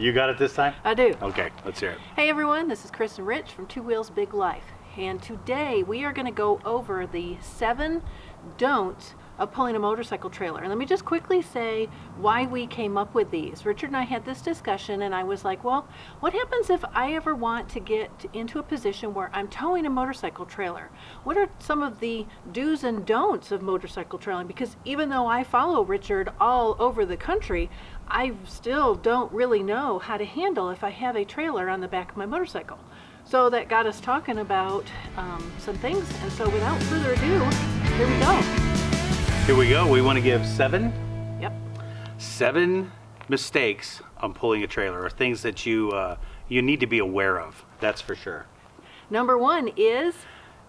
You got it this time? I do. Okay, let's hear it. Hey everyone, this is Chris and Rich from Two Wheels Big Life. And today we are going to go over the 7 don'ts of pulling a motorcycle trailer. And let me just quickly say why we came up with these. Richard and I had this discussion and I was like, well, what happens if I ever want to get into a position where I'm towing a motorcycle trailer? What are some of the do's and don'ts of motorcycle trailing? Because even though I follow Richard all over the country, I still don't really know how to handle if I have a trailer on the back of my motorcycle. So that got us talking about some things. And so without further ado, here we go. Here we go. We want to give 7 mistakes on pulling a trailer, or things that you need to be aware of. That's for sure. Number 1 is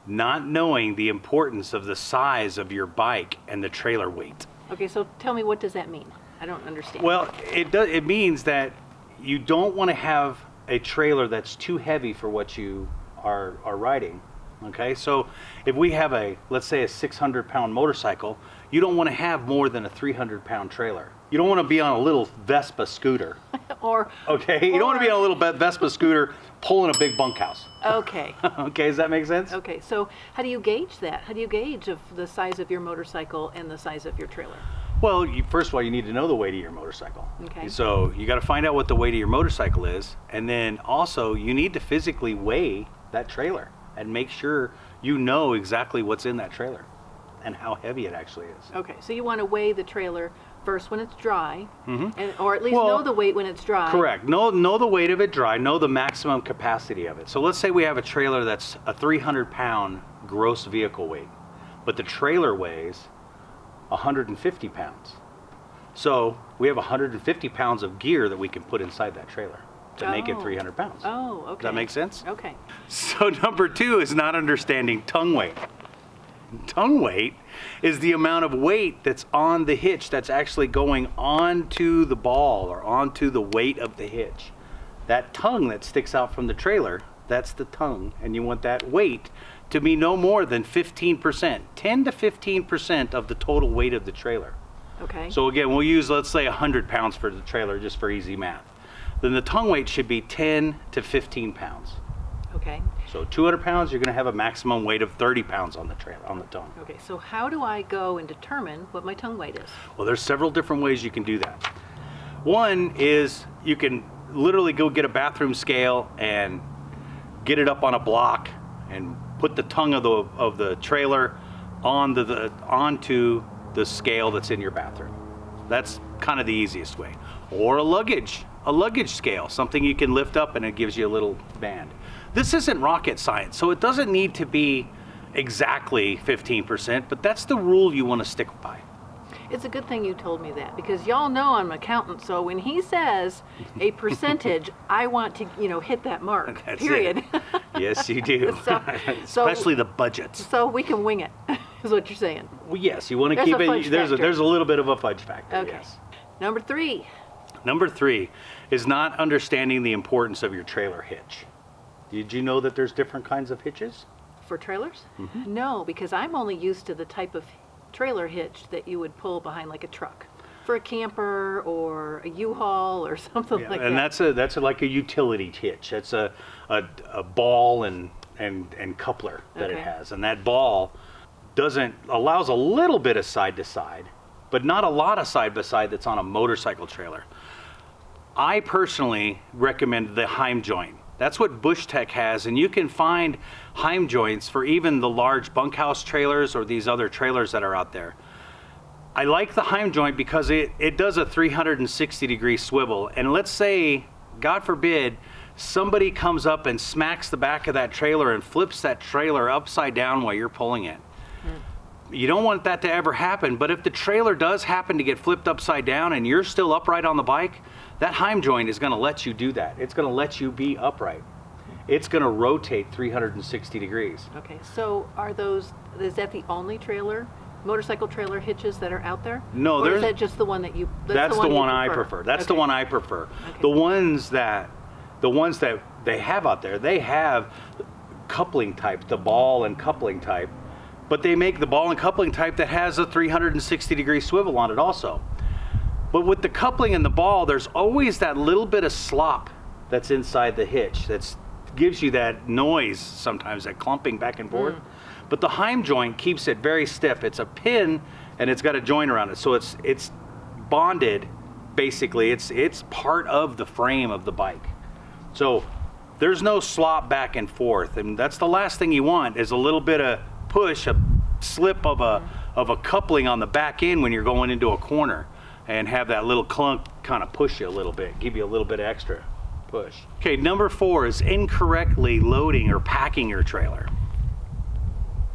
not knowing the importance of the size of your bike and the trailer weight. okay. So tell me, what does that mean? I don't understand. Well, it means that you don't want to have a trailer that's too heavy for what you are riding. Okay, so if we have let's say a 600-pound motorcycle, you don't want to have more than a 300-pound trailer. You don't want to be on a little Vespa scooter. or Okay, you don't want to be on a little Vespa scooter pulling a big bunkhouse. okay. Okay, does that make sense? Okay. So how do you gauge that? How do you gauge of the size of your motorcycle and the size of your trailer? Well, first of all, you need to know the weight of your motorcycle. Okay. So you got to find out what the weight of your motorcycle is, and then also you need to physically weigh that trailer and make sure you know exactly what's in that trailer and how heavy it actually is. Okay. So you want to weigh the trailer first when it's dry, Mm-hmm. or at least know the weight when it's dry. Correct. Know the weight of it dry. Know the maximum capacity of it. So let's say we have a trailer that's a 300-pound gross vehicle weight, but the trailer weighs 150 pounds. So we have 150 pounds of gear that we can put inside that trailer to make it 300 pounds. Oh, okay. Does that make sense? Okay. So number 2 is not understanding tongue weight. Tongue weight is the amount of weight that's on the hitch that's actually going onto the ball or onto the weight of the hitch. That tongue that sticks out from the trailer, that's the tongue, and you want that weight to be no more than 15%, 10 to 15% of the total weight of the trailer. Okay. So again, we'll use, let's say 100 pounds for the trailer just for easy math. Then the tongue weight should be 10 to 15 pounds. Okay. So 200 pounds, you're going to have a maximum weight of 30 pounds on the trailer, on the tongue. Okay. So how do I go and determine what my tongue weight is? Well, there's several different ways you can do that. One is you can literally go get a bathroom scale and get it up on a block and put the tongue of the trailer onto the scale that's in your bathroom. That's kind of the easiest way. Or a luggage scale, something you can lift up and it gives you a little band. This isn't rocket science, so it doesn't need to be exactly 15%, but that's the rule you want to stick by. It's a good thing you told me that, because y'all know I'm an accountant, so when he says a percentage, I want to, hit that mark. That's period. it. Yes, you do. Especially the budgets. So we can wing it, is what you're saying. Well, yes, you want to There's keep a fudge it. There's factor. a little bit of a fudge factor. Okay. Yes. Number 3. Number 3 is not understanding the importance of your trailer hitch. Did you know that there's different kinds of hitches? For trailers? Mm-hmm. No, because I'm only used to the type of trailer hitch that you would pull behind like a truck. For a camper or a U-Haul or something like and that. that's like a utility hitch. It's a ball and coupler that it Okay. has, and that ball allows a little bit of side to side, but not a lot of side by side that's on a motorcycle trailer. I personally recommend the Heim joint. That's what Bush Tech has, and you can find Heim joints for even the large bunkhouse trailers or these other trailers that are out there. I like the Heim joint because it does a 360-degree swivel, and let's say, God forbid, somebody comes up and smacks the back of that trailer and flips that trailer upside down while you're pulling it. You don't want that to ever happen, but if the trailer does happen to get flipped upside down and you're still upright on the bike, that Heim joint is going to let you do that. It's going to let you be upright. It's going to rotate 360 degrees. Okay, so is that the only motorcycle trailer hitches that are out there? No, or there's. is that just the one that you? That's the one I prefer. prefer. That's Okay. the one I prefer. Okay. The ones that they have out there, they have coupling type, the ball and coupling type, but they make the ball and coupling type that has a 360-degree swivel on it also. But with the coupling and the ball, there's always that little bit of slop that's inside the hitch that gives you that noise sometimes, that clumping back and forth. But the Heim joint keeps it very stiff. It's a pin and it's got a joint around it. So it's bonded, basically. It's part of the frame of the bike. So there's no slop back and forth. And that's the last thing you want, is a little bit of push, a slip of a coupling on the back end when you're going into a corner, and have that little clunk kind of push you a little bit, give you a little bit of extra push. Okay, number 4 is incorrectly loading or packing your trailer.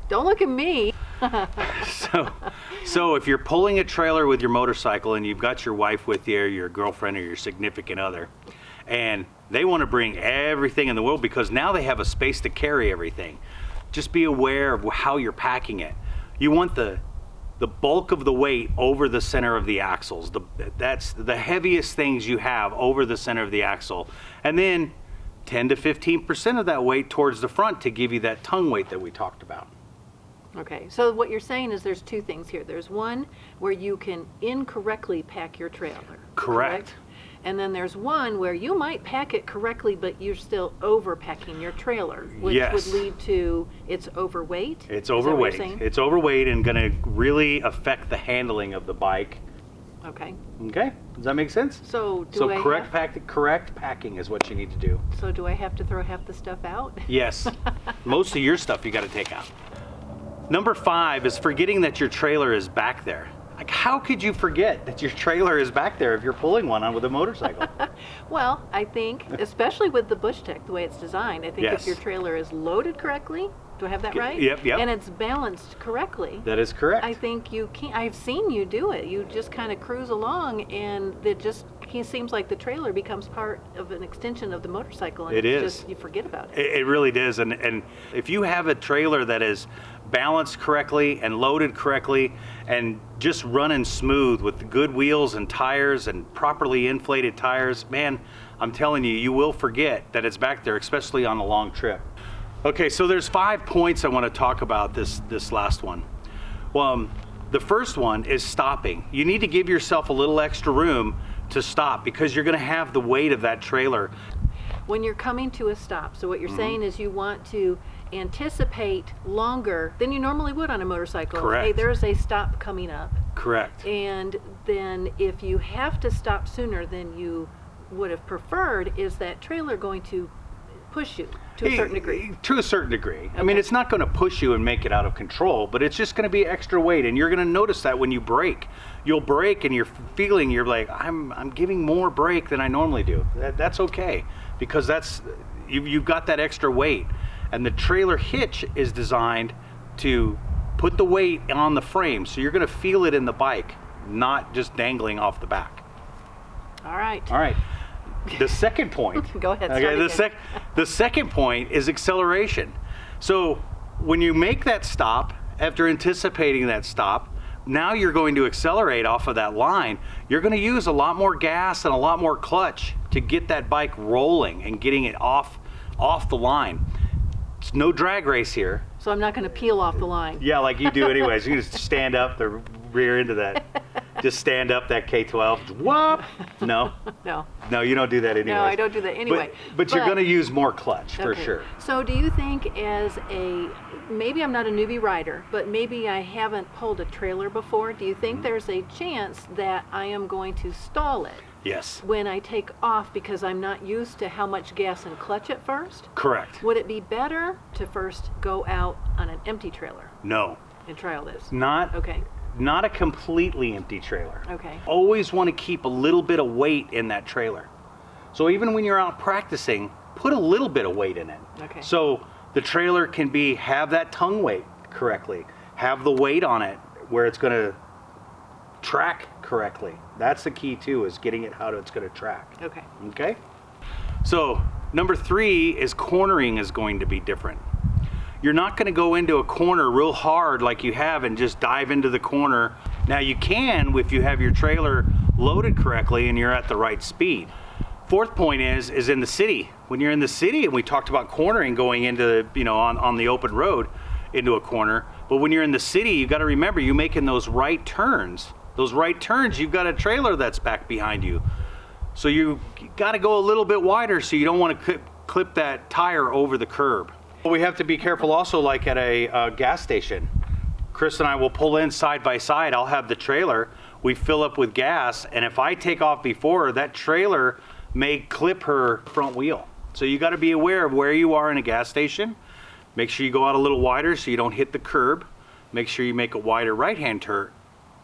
Don't look at me. So if you're pulling a trailer with your motorcycle and you've got your wife with you, or your girlfriend or your significant other, and they want to bring everything in the world because now they have a space to carry everything, just be aware of how you're packing it. You want the bulk of the weight over the center of the axles. That's the heaviest things you have over the center of the axle. And then 10 to 15% of that weight towards the front to give you that tongue weight that we talked about. Okay, so what you're saying is there's 2 things here. There's one where you can incorrectly pack your trailer. Correct. And then there's one where you might pack it correctly, but you're still overpacking your trailer, which Yes. would lead to it's overweight. It's Is that what you're overweight. saying? It's overweight and going to really affect the handling of the bike. Okay. Okay, does that make sense? So do So I correct have, correct packing is what you need to do. So do I have to throw half the stuff out? Yes, most of your stuff you got to take out. Number 5 is forgetting that your trailer is back there. Like, how could you forget that your trailer is back there if you're pulling one on with a motorcycle? Well, I think, especially with the Bush Tech, the way it's designed, I think Yes. if your trailer is loaded correctly, do I have that right? Yep. And it's balanced correctly. That is correct. I think you can. I've seen you do it. You just kind of cruise along, and it seems like the trailer becomes part of an extension of the motorcycle. And It it's is. Just, you forget about it. It really does. And if you have a trailer that is balanced correctly and loaded correctly and just running smooth with good wheels and tires and properly inflated tires, man, I'm telling you, you will forget that it's back there, especially on a long trip. Okay, so there's 5 points I want to talk about this last one. Well, the first one is stopping. You need to give yourself a little extra room to stop because you're going to have the weight of that trailer. When you're coming to a stop, so what you're saying is you want to anticipate longer than you normally would on a motorcycle. Correct. Hey, there's a stop coming up. Correct. And then if you have to stop sooner than you would have preferred, is that trailer going to push you to a certain degree? To a certain degree. I mean, Okay. it's not going to push you and make it out of control, but it's just going to be extra weight, and you're going to notice that when you brake. You'll brake, and you're like, I'm giving more brake than I normally do. That's okay, because you've got that extra weight, and the trailer hitch is designed to put the weight on the frame, so you're going to feel it in the bike, not just dangling off the back. All right. All right. The second point. Go ahead. Okay, the second point is acceleration. So when you make that stop, after anticipating that stop, now you're going to accelerate off of that line. You're going to use a lot more gas and a lot more clutch to get that bike rolling and getting it off the line. It's no drag race here. So I'm not going to peel off the line. Yeah, like you do anyways. You just stand up the rear end of that. Just stand up that K12. Whoop! No. No, you don't do that anyway. No, I don't do that anyway. But you're going to use more clutch for Okay. sure. So do you think maybe I'm not a newbie rider, but maybe I haven't pulled a trailer before. Do you think there's a chance that I am going to stall it Yes. when I take off because I'm not used to how much gas and clutch at first? Correct. Would it be better to first go out on an empty trailer No. and try all this? Not Okay. a completely empty trailer. Okay. Always want to keep a little bit of weight in that trailer. So even when you're out practicing, put a little bit of weight in it. Okay. So the trailer can have that tongue weight correctly, have the weight on it where it's going to track correctly. That's the key too, is getting it how it's going to track. Okay. Okay? So number 3 is cornering is going to be different. You're not going to go into a corner real hard like you have and just dive into the corner. Now you can if you have your trailer loaded correctly and you're at the right speed. 4th point is in the city. When you're in the city, and we talked about cornering going into, on the open road into a corner, but when you're in the city, you got to remember you're making those right turns those right turns, you've got a trailer that's back behind you. So you got to go a little bit wider so you don't want to clip that tire over the curb. We have to be careful also, like at a gas station. Chris and I will pull in side by side. I'll have the trailer, we fill up with gas, and if I take off before, that trailer may clip her front wheel. So you got to be aware of where you are in a gas station. Make sure you go out a little wider so you don't hit the curb. Make sure you make a wider right-hand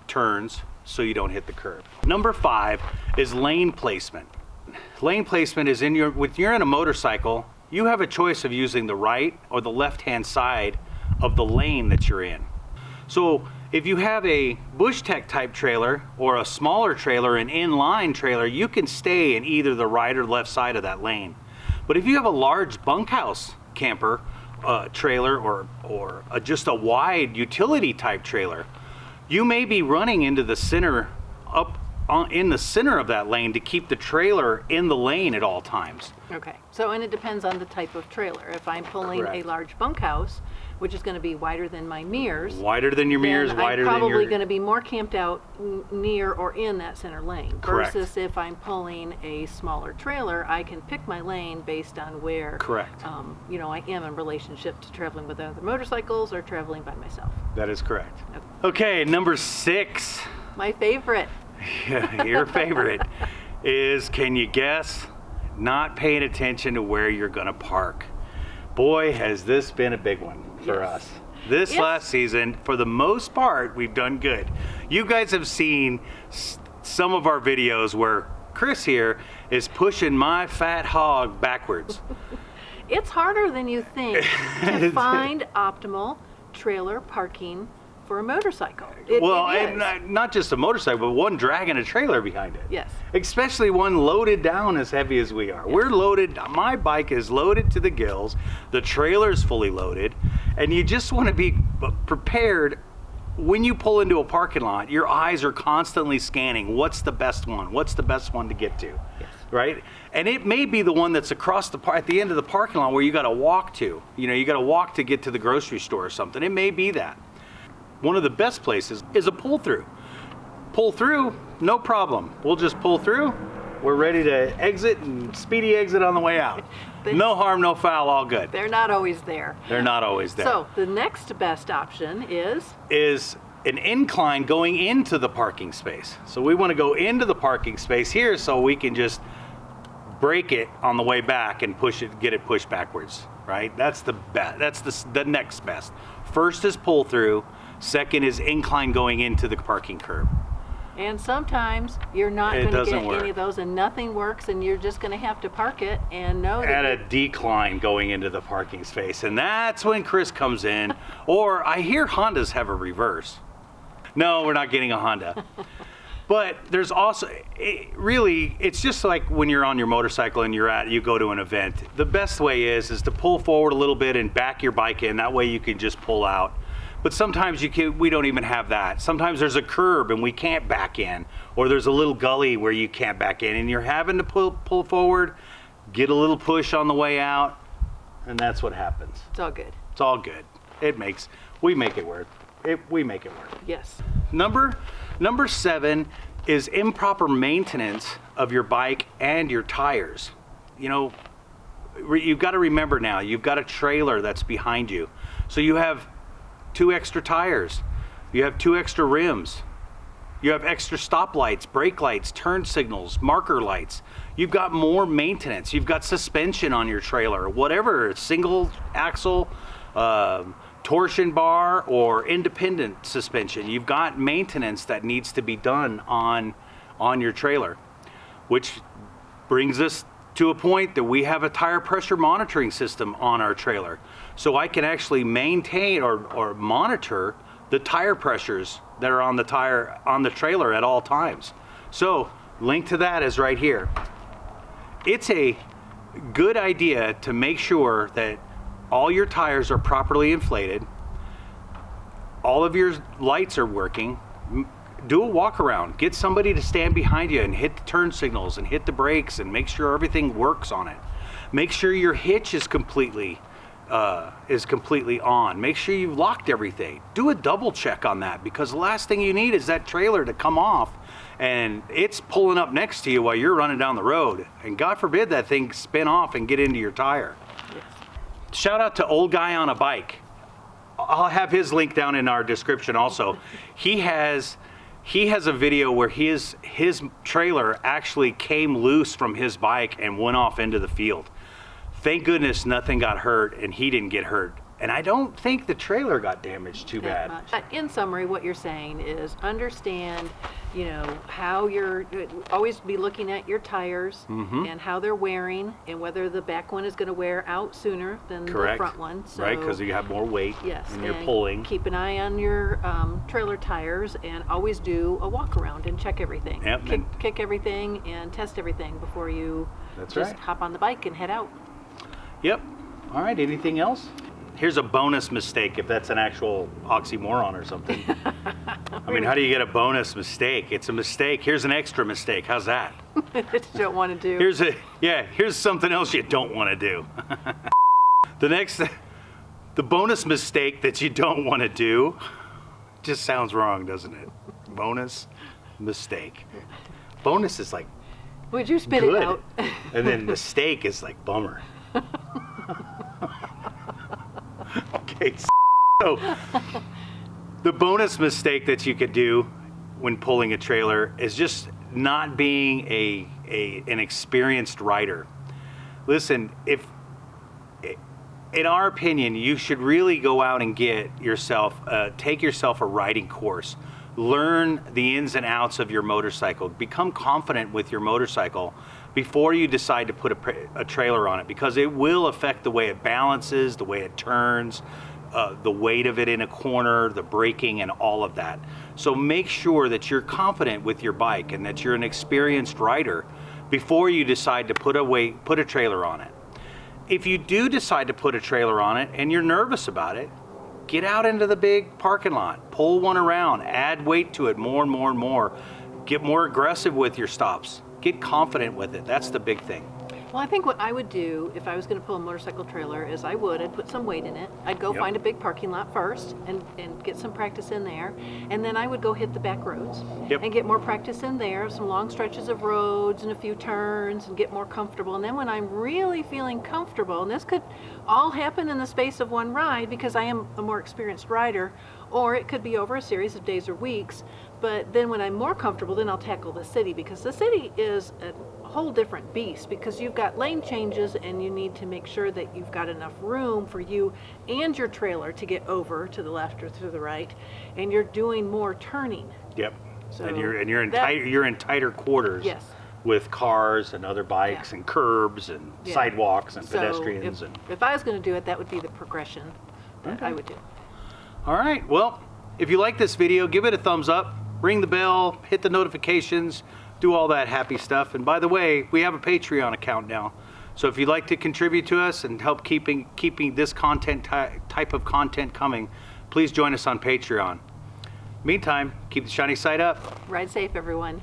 turns so you don't hit the curb. Number 5 is lane placement. Lane placement is when you're in a motorcycle, you have a choice of using the right or the left-hand side of the lane that you're in. So if you have a Bush Tech type trailer or a smaller trailer, an inline trailer, you can stay in either the right or left side of that lane. But if you have a large bunkhouse camper trailer or just a wide utility type trailer, you may be running into the center, in the center of that lane to keep the trailer in the lane at all times. Okay, so and it depends on the type of trailer. If I'm pulling Correct. a large bunkhouse, which is going to be wider than my mirrors, Wider than your mirrors, then wider I'm than your... probably going to be more camped out near or in that center lane. Correct. Versus if I'm pulling a smaller trailer, I can pick my lane based on where Correct. you know, I am in relationship to traveling with other motorcycles or traveling by myself. That is correct. Okay, number 6, My favorite. your favorite, is, can you guess, not paying attention to where you're going to park. Boy, has this been a big one for Yes. us. This Yes. last season, for the most part, we've done good. You guys have seen some of our videos where Chris here is pushing my fat hog backwards. It's harder than you think to find optimal trailer parking for a motorcycle. Well, it and is. not just a motorcycle, but one dragging a trailer behind it. Yes. Especially one loaded down as heavy as we are. We're loaded, my bike is loaded to the gills, the trailer's fully loaded, and you just want to be prepared. When you pull into a parking lot, your eyes are constantly scanning, what's the best one? What's the best one to get to? Yes. Right? And it may be the one that's across at the end of the parking lot where you got to walk to. You know, you got to walk to get to the grocery store or something. It may be that. One of the best places is a pull-through. Pull through, no problem. We'll just pull through. We're ready to exit and speedy exit on the way out. No harm, no foul, all good. They're not always there. They're not always there. So the next best option is an incline going into the parking space. So we want to go into the parking space here so we can just brake it on the way back and get it pushed backwards, right? That's the best. That's the next best. First is pull through. Second is incline going into the parking curb. and sometimes you're not It going to doesn't get work. any of those and nothing works and you're just going to have to park it and know that At a decline going into the parking space, and that's when Chris comes in. Or I hear Hondas have a reverse. No, we're not getting a Honda. But there's also, it's just like when you're on your motorcycle and you go to an event. The best way is to pull forward a little bit and back your bike in. That way you can just pull out. But sometimes we don't even have that. Sometimes there's a curb and we can't back in, or there's a little gully where you can't back in, and you're having to pull forward, get a little push on the way out, and that's what happens. it's all good. It's all good. We make it work. We make it work. Yes. Number 7 is improper maintenance of your bike and your tires. You know, you've got to remember now, you've got a trailer that's behind you. So you have 2 extra tires. You have 2 extra rims. You have extra stop lights, brake lights, turn signals, marker lights. You've got more maintenance. You've got suspension on your trailer, whatever, single axle, torsion bar, or independent suspension. You've got maintenance that needs to be done on your trailer, which brings us to a point that we have a tire pressure monitoring system on our trailer. So I can actually maintain or monitor the tire pressures that are on the trailer at all times. So link to that is right here. It's a good idea to make sure that all your tires are properly inflated, all of your lights are working. Do a walk around. Get somebody to stand behind you and hit the turn signals and hit the brakes and make sure everything works on it. Make sure your hitch is completely is completely on. Make sure you've locked everything. Do a double check on that, because the last thing you need is that trailer to come off and it's pulling up next to you while you're running down the road. And God forbid that thing spin off and get into your tire. Yes. Shout out to Old Guy on a Bike. I'll have his link down in our description also. He has a video where his trailer actually came loose from his bike and went off into the field. Thank goodness nothing got hurt and he didn't get hurt. And I don't think the trailer got damaged too bad. Much. But in summary, what you're saying is understand, how you're always be looking at your tires and how they're wearing and whether the back one is going to wear out sooner than Correct. the front one. So, Right, because you have more weight yes, and you're pulling. Keep an eye on your trailer tires and always do a walk around and check everything. Yep, Kick everything and test everything before you That's just right. hop on the bike and head out. Yep. All right, anything else? Here's a bonus mistake, if that's an actual oxymoron or something. I mean, how do you get a bonus mistake? It's a mistake. Here's an extra mistake. How's that? That you don't want to do. Here's something else you don't want to do. The bonus mistake that you don't want to do just sounds wrong, doesn't it? Bonus mistake. Bonus is like Would you spit good, it out? and then mistake is like bummer. Okay, so the bonus mistake that you could do when pulling a trailer is just not being an experienced rider. Listen, in our opinion, you should really go out and take yourself a riding course. Learn the ins and outs of your motorcycle. Become confident with your motorcycle before you decide to put a trailer on it, because it will affect the way it balances, the way it turns, the weight of it in a corner, the braking, and all of that. So make sure that you're confident with your bike and that you're an experienced rider before you decide to put a trailer on it. If you do decide to put a trailer on it and you're nervous about it, get out into the big parking lot, pull one around, add weight to it more and more and more. Get more aggressive with your stops. Get confident with it. That's the big thing. Well, I think what I would do if I was going to pull a motorcycle trailer is I'd put some weight in it. I'd go find a big parking lot first and get some practice in there. And then I would go hit the back roads and get more practice in there, some long stretches of roads and a few turns, and get more comfortable. And then when I'm really feeling comfortable, and this could all happen in the space of one ride because I am a more experienced rider, or it could be over a series of days or weeks. But then when I'm more comfortable, then I'll tackle the city, because the city is a whole different beast, because you've got lane changes and you need to make sure that you've got enough room for you and your trailer to get over to the left or to the right, and you're doing more turning. Yep. So and you're in tighter quarters. Yes. With cars and other bikes and curbs and sidewalks and pedestrians. If I was going to do it, that would be the progression that I would do. All right. Well, if you like this video, give it a thumbs up, ring the bell, hit the notifications, do all that happy stuff. And by the way, we have a Patreon account now. So if you'd like to contribute to us and help keeping this type of content coming, please join us on Patreon. Meantime, keep the shiny side up. Ride safe, everyone.